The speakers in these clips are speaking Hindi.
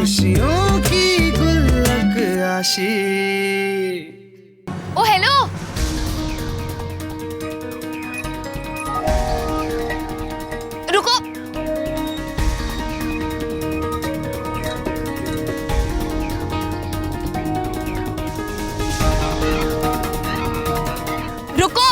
खुशियों की गुल्लक आशी। ओ हेलो, रुको। रुको।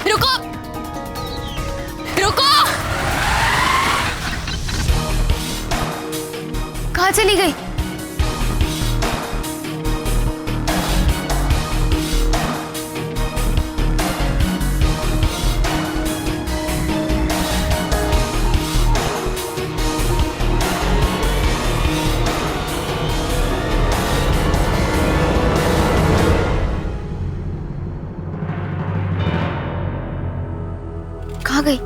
रुको। रुको। कहाँ चली गई? कहाँ गई?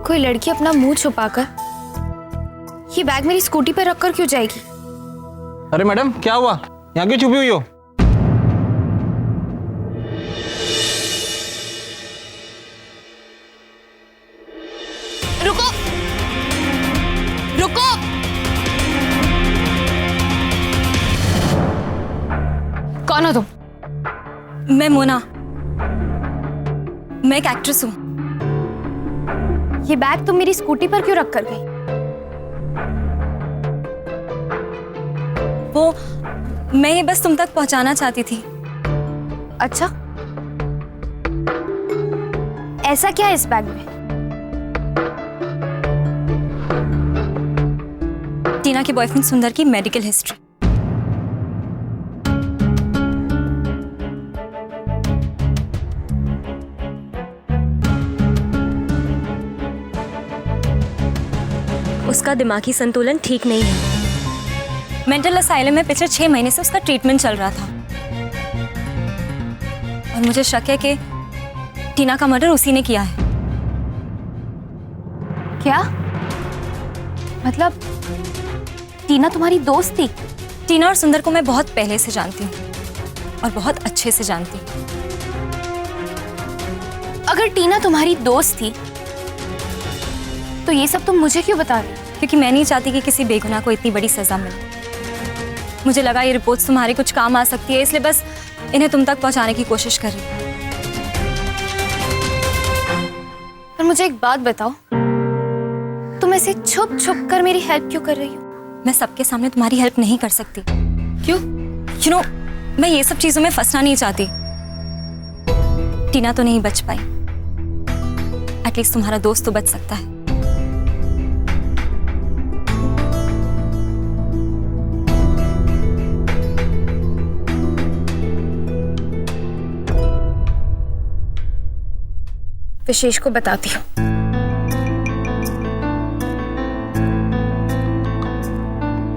कोई लड़की अपना मुंह छुपाकर ये बैग मेरी स्कूटी पर रखकर क्यों जाएगी? अरे मैडम, क्या हुआ? यहाँ क्यों छुपी हुई हो? रुको। रुको। कौन हो तुम? मैं मोना, मैं एक एक्ट्रेस हूँ। ये बैग तुम मेरी स्कूटी पर क्यों रख कर गई? वो मैं ये बस तुम तक पहुंचाना चाहती थी। अच्छा, ऐसा क्या है इस बैग में? टीना के बॉयफ्रेंड सुंदर की मेडिकल हिस्ट्री। उसका दिमागी संतुलन ठीक नहीं है। मेंटल असाइलम में पिछले 6 महीने से उसका ट्रीटमेंट चल रहा था और मुझे शक है कि टीना का मर्डर उसी ने किया है। क्या मतलब टीना तुम्हारी दोस्त थी? टीना और सुंदर को मैं बहुत पहले से जानती हूँ और बहुत अच्छे से जानती हूँ। अगर टीना तुम्हारी दोस्त थी तो ये सब तुम मुझे क्यों बता रही? क्योंकि मैं नहीं चाहती कि किसी बेगुनाह को इतनी बड़ी सजा मिले। मुझे लगा ये रिपोर्ट्स तुम्हारे कुछ काम आ सकती है, इसलिए बस इन्हें तुम तक पहुंचाने की कोशिश कर रही हूँ। पर मुझे एक बात बताओ, तुम ऐसे छुप छुप कर मेरी हेल्प क्यों कर रही हो? मैं सबके सामने तुम्हारी हेल्प नहीं कर सकती। क्यों? यू नो, मैं ये सब चीजों में फंसना नहीं चाहती। टीना तो नहीं बच पाई, एटलीस्ट तुम्हारा दोस्त तो बच सकता है। विशेष को बताती हूँ।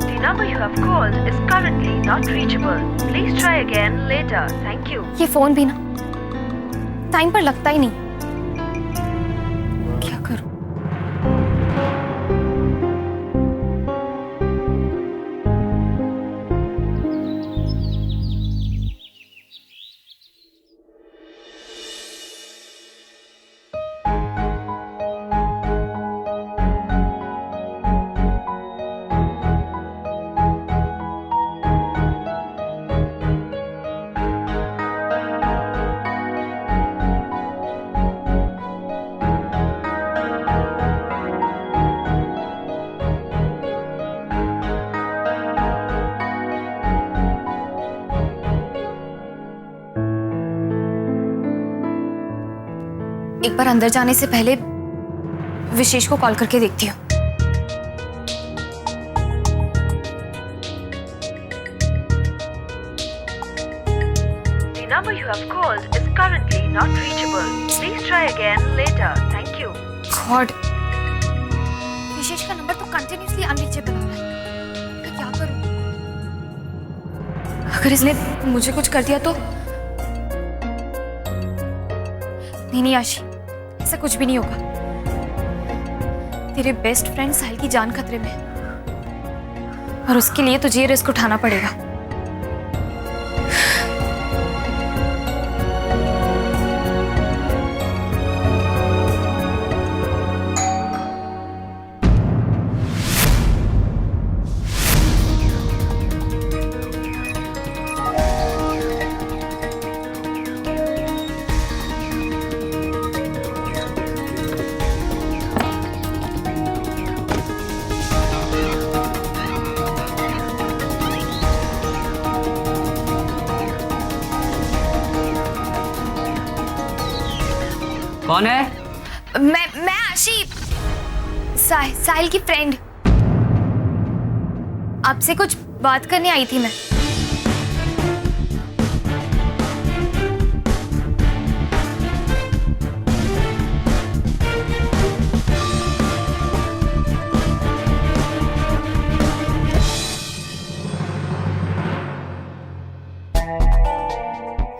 The number you have called is currently not reachable. Please try again later. Thank you. ये फोन भी ना टाइम पर लगता ही नहीं। क्या करूं? एक बार अंदर जाने से पहले विशेष को कॉल करके देखती हूँ। The number you have called is currently not reachable. Please try again later. Thank you. God, विशेष का नंबर तो कंटिन्यूअसली अनरीचेबल आ रहा है। मैं क्या करूं? अगर इसने मुझे कुछ कर दिया तो? नहीं आशी, ऐसा कुछ भी नहीं होगा। तेरे बेस्ट फ्रेंड साहिल की जान खतरे में है और उसके लिए तुझे ये रिस्क उठाना पड़ेगा। कौन है? मैं आशी, साहिल की फ्रेंड। आपसे कुछ बात करने आई थी मैं।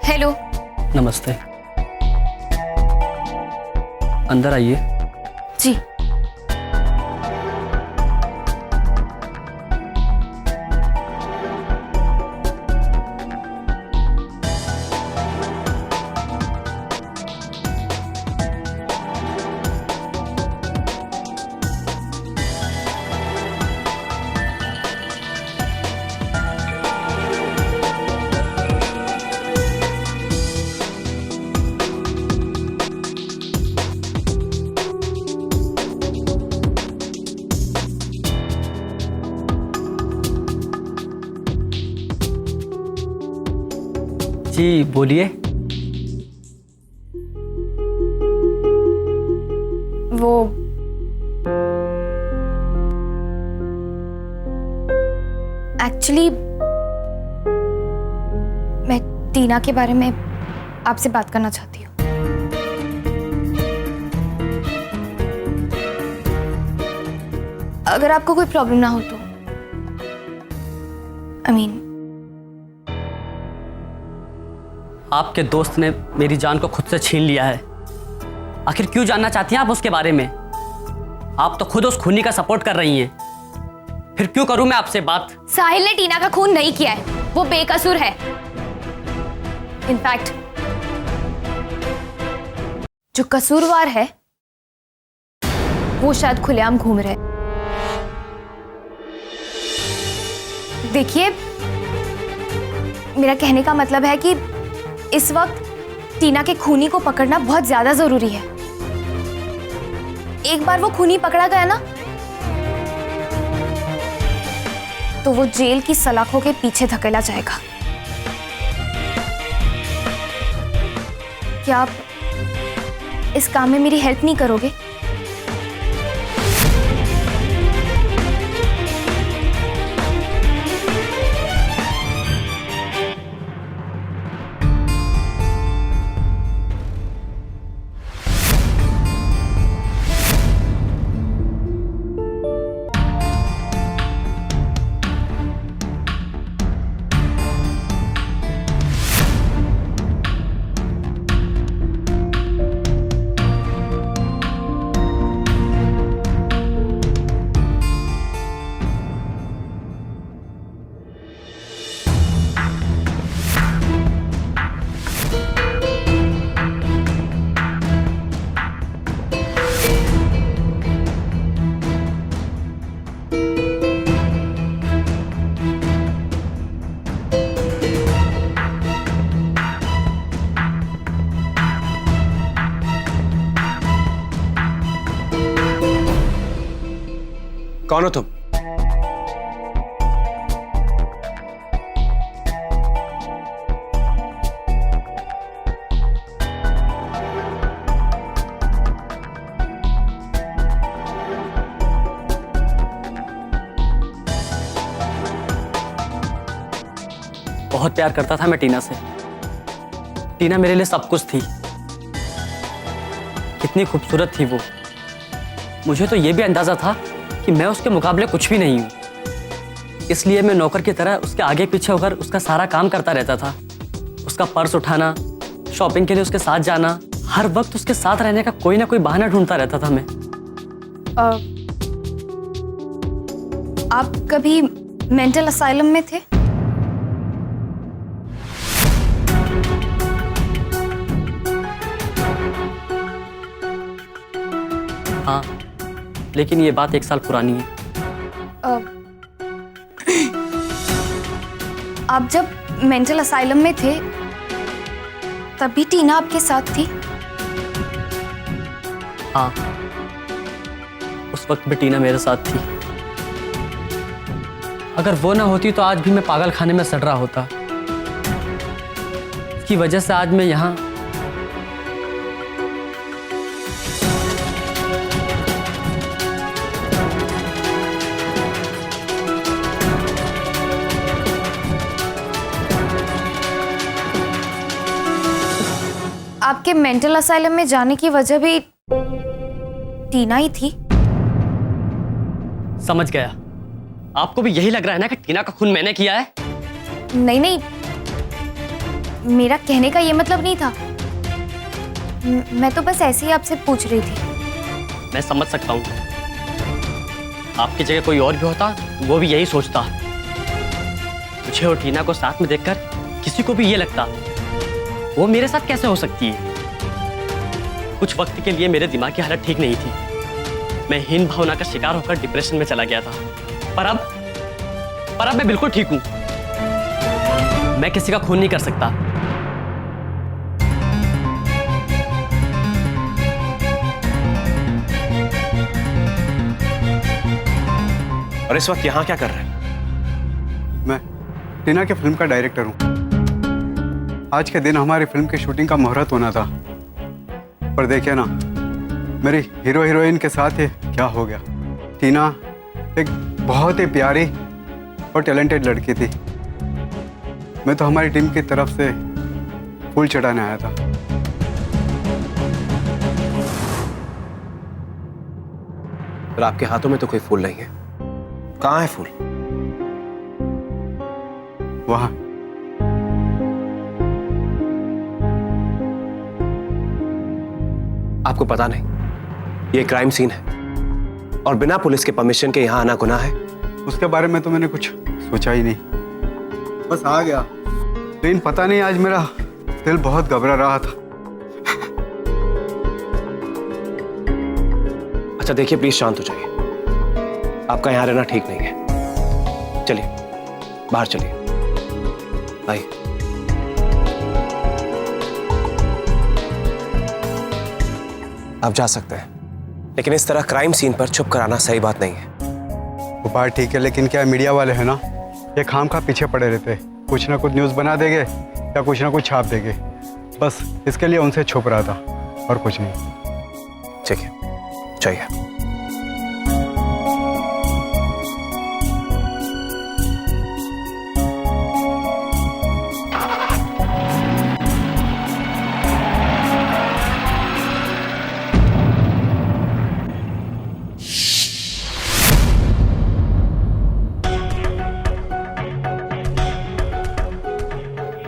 हेलो। नमस्ते, अंदर आइए। जी। जी बोलिए। वो एक्चुअली मैं टीना के बारे में आपसे बात करना चाहती हूँ। अगर आपको कोई प्रॉब्लम ना हो तो। आपके दोस्त ने मेरी जान को खुद से छीन लिया है। आखिर क्यों जानना चाहती हैं आप उसके बारे में? आप तो खुद उस खूनी का सपोर्ट कर रही हैं। फिर क्यों करूं मैं आपसे बात? साहिल ने टीना का खून नहीं किया है, वो बेकसूर है। इनफैक्ट जो कसूरवार है वो शायद खुलेआम घूम रहे। देखिए, मेरा कहने का मतलब है कि इस वक्त टीना के खूनी को पकड़ना बहुत ज्यादा जरूरी है। एक बार वो खूनी पकड़ा गया ना, तो वो जेल की सलाखों के पीछे धकेला जाएगा। क्या आप इस काम में मेरी हेल्प नहीं करोगे? कौन हो तुम? बहुत प्यार करता था मैं टीना से। टीना मेरे लिए सब कुछ थी। कितनी खूबसूरत थी वो। मुझे तो ये भी अंदाजा था कि मैं उसके मुकाबले कुछ भी नहीं हूं। इसलिए मैं नौकर की तरह उसके आगे पीछे होकर उसका सारा काम करता रहता था। उसका पर्स उठाना, शॉपिंग के लिए उसके साथ जाना, हर वक्त उसके साथ रहने का कोई ना कोई बहाना ढूंढता रहता था मैं। आप कभी मेंटल असाइलम में थे? हाँ, लेकिन ये बात 1 साल पुरानी है। आप जब मेंटल असाइलम में थे तभी टीना आपके साथ थी? हाँ, उस वक्त भी टीना मेरे साथ थी। अगर वो ना होती तो आज भी मैं पागल खाने में सड़ रहा होता। इसकी वजह से आज मैं यहाँ आपके मेंटल असाइलम में जाने की वजह भी टीना ही थी। समझ गया। आपको भी यही लग रहा है ना कि टीना का खून मैंने किया है? नहीं नहीं, मेरा कहने का ये मतलब नहीं था। मैं तो बस ऐसे ही आपसे पूछ रही थी। मैं समझ सकता हूँ। आपकी जगह कोई और भी होता वो भी यही सोचता। मुझे और टीना को साथ में देखकर किसी को भी ये लगता वो मेरे साथ कैसे हो सकती है। कुछ वक्त के लिए मेरे दिमाग की हालत ठीक नहीं थी। मैं हीन भावना का शिकार होकर डिप्रेशन में चला गया था। पर अब मैं बिल्कुल ठीक हूं। मैं किसी का खून नहीं कर सकता। और इस वक्त यहाँ क्या कर रहे हैं? मैं टीना के फिल्म का डायरेक्टर हूँ। आज के दिन हमारी फिल्म की शूटिंग का मुहूर्त होना था, पर देखिए ना, मेरी हीरो हीरोइन के साथ ही क्या हो गया। टीना एक बहुत ही प्यारी और टैलेंटेड लड़की थी। मैं तो हमारी टीम की तरफ से फूल चढ़ाने आया था। पर आपके हाथों में तो कोई फूल नहीं है। कहाँ है फूल? वहाँ आपको पता नहीं ये क्राइम सीन है और बिना पुलिस के परमिशन के यहाँ आना गुनाह है। उसके बारे में तो मैंने कुछ सोचा ही नहीं, बस आ गया। लेकिन पता नहीं, आज मेरा दिल बहुत घबरा रहा था। अच्छा देखिए, प्लीज शांत हो जाइए। आपका यहाँ रहना ठीक नहीं है। चलिए बाहर चलिए। आइए। आप जा सकते हैं, लेकिन इस तरह क्राइम सीन पर छुप कर आना सही बात नहीं है। वो बात ठीक है, लेकिन क्या मीडिया वाले हैं ना, ये खामखा पीछे पड़े रहते। कुछ ना कुछ न्यूज़ बना देंगे या कुछ ना कुछ छाप देंगे। बस इसके लिए उनसे छुप रहा था और कुछ नहीं। ठीक है, चाहिए।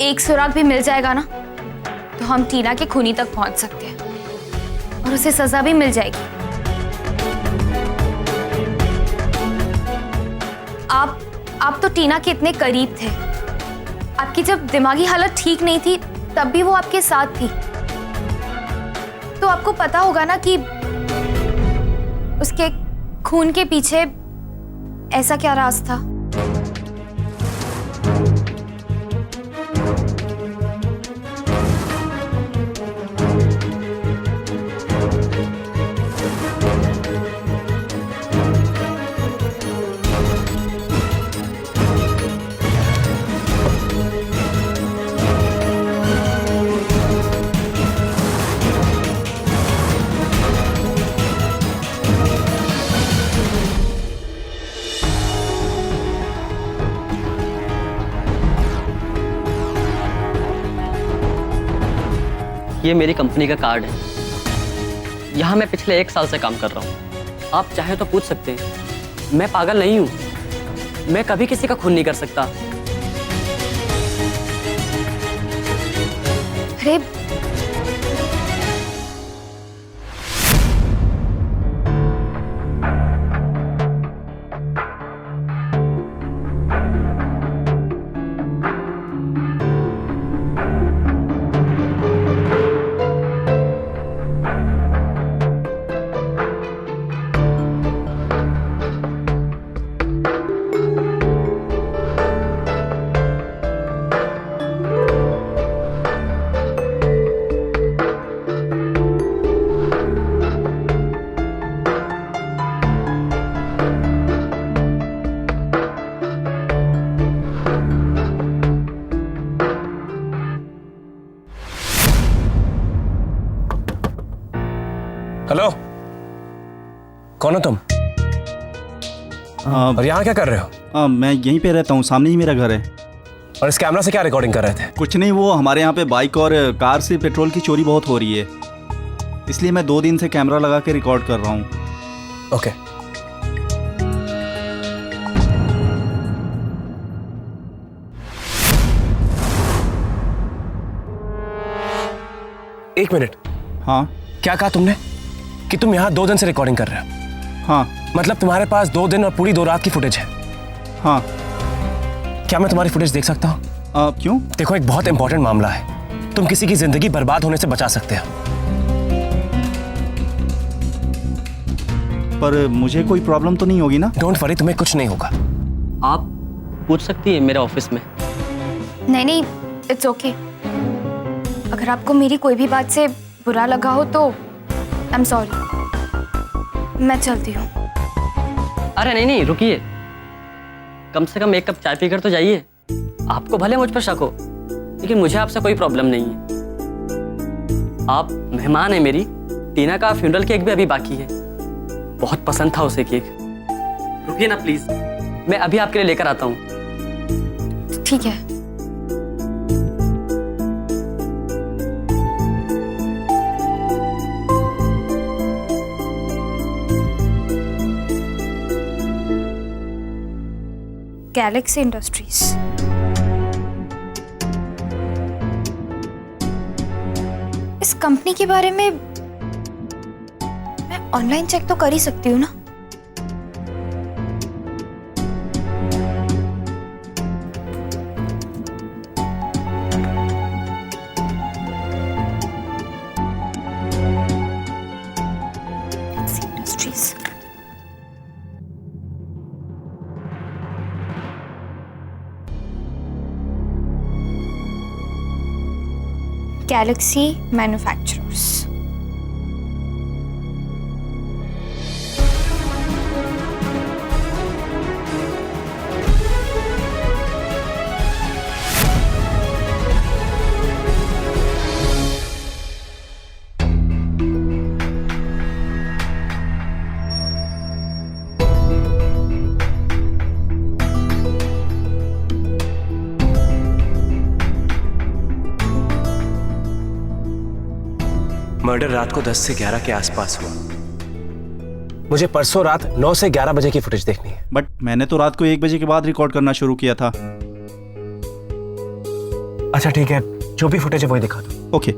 एक सुराग भी मिल जाएगा ना, तो हम टीना के खूनी तक पहुंच सकते हैं और उसे सजा भी मिल जाएगी। आप तो टीना के इतने करीब थे। आपकी जब दिमागी हालत ठीक नहीं थी तब भी वो आपके साथ थी। तो आपको पता होगा ना कि उसके खून के पीछे ऐसा क्या राज था। ये मेरी कंपनी का कार्ड है। यहाँ मैं पिछले 1 साल से काम कर रहा हूँ। आप चाहे तो पूछ सकते हैं। मैं पागल नहीं हूँ। मैं कभी किसी का खून नहीं कर सकता। अरे हेलो, कौन हो तुम? और यहाँ क्या कर रहे हो? मैं यहीं पे रहता हूँ, सामने ही मेरा घर है। और इस कैमरा से क्या रिकॉर्डिंग कर रहे थे? कुछ नहीं, वो हमारे यहाँ पे बाइक और कार से पेट्रोल की चोरी बहुत हो रही है, इसलिए मैं 2 दिन से कैमरा लगा के रिकॉर्ड कर रहा हूँ। ओके। एक मिनट। हाँ क्या कहा तुमने कि तुम यहाँ 2 दिन से रिकॉर्डिंग कर रहे हो? हाँ मतलब तुम्हारे पास 2 दिन और पूरी 2 रात की फुटेज है? हाँ। क्या मैं तुम्हारी फुटेज देख सकता हूँ? क्यों? देखो, एक बहुत इंपॉर्टेंट मामला है, तुम किसी की जिंदगी बर्बाद होने से बचा सकते हो। पर मुझे कोई प्रॉब्लम तो नहीं होगी ना? डोंट वरी, तुम्हें कुछ नहीं होगा। आप पूछ सकती है मेरे ऑफिस में। नहीं, इट्स ओके। अगर आपको मेरी कोई भी बात से बुरा लगा हो तो आई एम सॉरी, मैं चलती हूँ। अरे नहीं, रुकिए, कम से कम 1 कप चाय पीकर तो जाइए। आपको भले मुझ पर शक हो, लेकिन मुझे आपसे कोई प्रॉब्लम नहीं है। आप मेहमान हैं मेरी। टीना का फ्यूनरल केक भी अभी बाकी है, बहुत पसंद था उसे केक। रुकिए ना प्लीज, मैं अभी आपके लिए लेकर आता हूँ। ठीक है। Galaxy industries. इस कंपनी के बारे में मैं ऑनलाइन चेक तो कर ही सकती हूँ ना? इंडस्ट्रीज। Galaxy Manufacturers। मर्डर रात को 10 से 11 के आसपास हुआ। मुझे परसों रात 9 से 11 बजे की फुटेज देखनी है। बट मैंने तो रात को 1 बजे के बाद रिकॉर्ड करना शुरू किया था। अच्छा ठीक है, जो भी फुटेज है वही दिखा दो। ओके।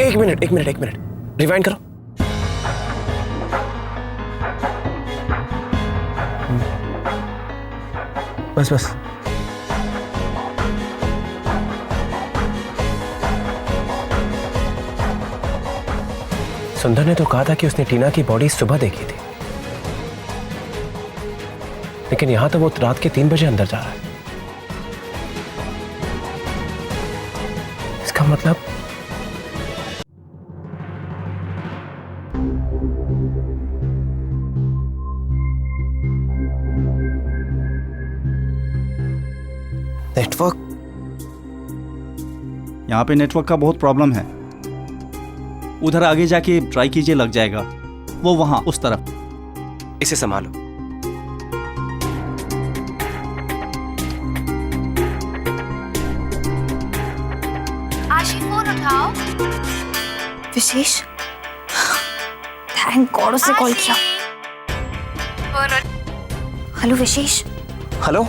एक मिनट रिवाइंड करो। बस सुंदर ने तो कहा था कि उसने टीना की बॉडी सुबह देखी थी, लेकिन यहां तो वो रात के 3 बजे अंदर जा रहा है। इसका मतलब नेटवर्क। यहाँ पे नेटवर्क का बहुत प्रॉब्लम है। उधर आगे जाके ट्राई कीजिए, लग जाएगा। वो वहां उस तरफ। इसे संभालो। आशी, फोन उठाओ। विशेष, थैंक गॉड उसने कॉल किया। हेलो विशेष। हेलो,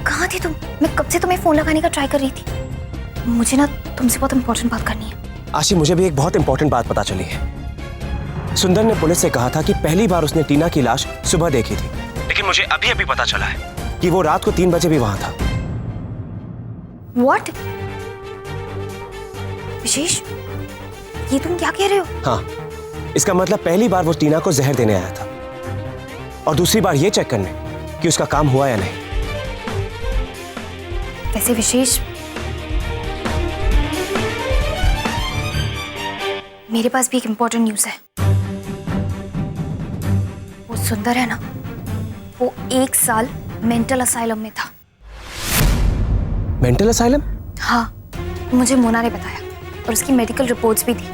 कहाँ थी तुम? मैं कब से तुम्हें फोन लगाने का ट्राई कर रही थी। मुझे ना तुमसे बहुत इंपॉर्टेंट बात करनी है। आशी, मुझे भी एक बहुत इंपॉर्टेंट बात पता चली है। सुंदर ने पुलिस से कहा था कि पहली बार उसने टीना की लाश सुबह देखी थी, लेकिन मुझे अभी पता चला है कि वो रात को 3 बजे भी वहां था। What? विशेष, ये तुम क्या कह रहे हो? हाँ, इसका मतलब पहली बार वो टीना को जहर देने आया था, और दूसरी बार ये चेक करने कि उसका काम हुआ या नहीं। वैसे विशेष, मेरे पास भी एक इंपॉर्टेंट न्यूज़ है। वो सुंदर है ना, वो 1 साल मेंटल असाइलम में था। Mental asylum? हाँ, मुझे मोना ने बताया। और उसकी मेडिकल रिपोर्ट्स भी दी।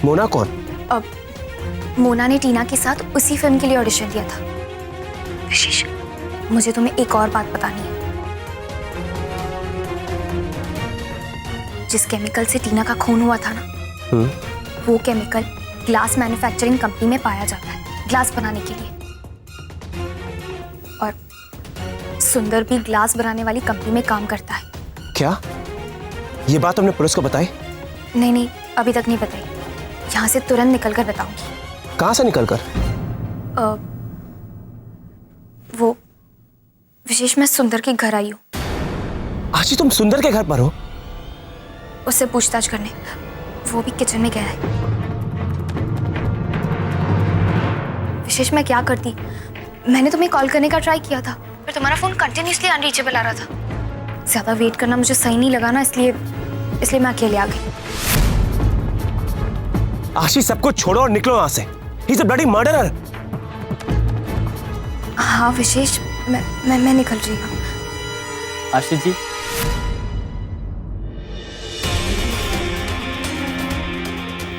मोना कौन? अब मोना ने टीना के साथ उसी फिल्म के लिए ऑडिशन दिया था। विशेष, मुझे तुम्हें एक और बात बतानी है। जिस केमिकल से टीना का खून हुआ था ना, वो केमिकल ग्लास मैन्युफैक्चरिंग कंपनी में पाया जाता है, ग्लास बनाने के लिए। और सुंदर भी ग्लास बनाने वाली कंपनी में काम करता है। क्या ये बात तुमने पुलिस को बताई? नहीं, अभी तक नहीं बताई। यहाँ से तुरंत निकलकर बताऊंगी। कहाँ से निकलकर? वो विशेष, मैं सुंदर के घर आई हूँ। आशी, तुम सुंदर के घर पर हो? उससे पूछताछ करने। वो भी किचन में गया है। विशेष, मैं क्या करती? मैंने तुम्हें कॉल करने का ट्राई किया था, पर तुम्हारा फोन कंटिन्यूअसली अनरीचेबल आ रहा था। ज्यादा वेट करना मुझे सही नहीं लगा ना, इसलिए मैं अकेले आ गई। आशी, सब कुछ छोड़ो और निकलो यहाँ से। He's a bloody murderer. हाँ विशेष, मैं निकल रही हूँ। आशीष जी,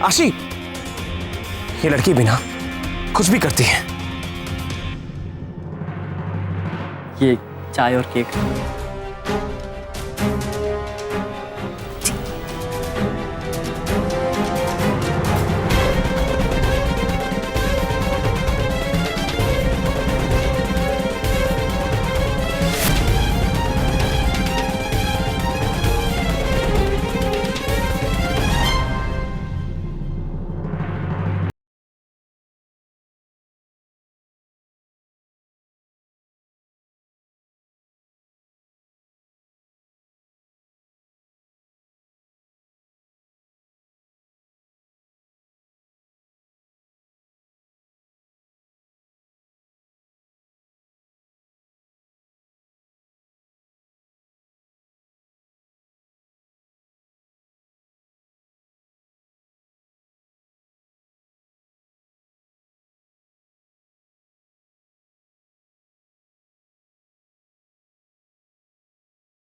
आशी, ये लड़की बिना कुछ भी करती है। ये चाय और केक।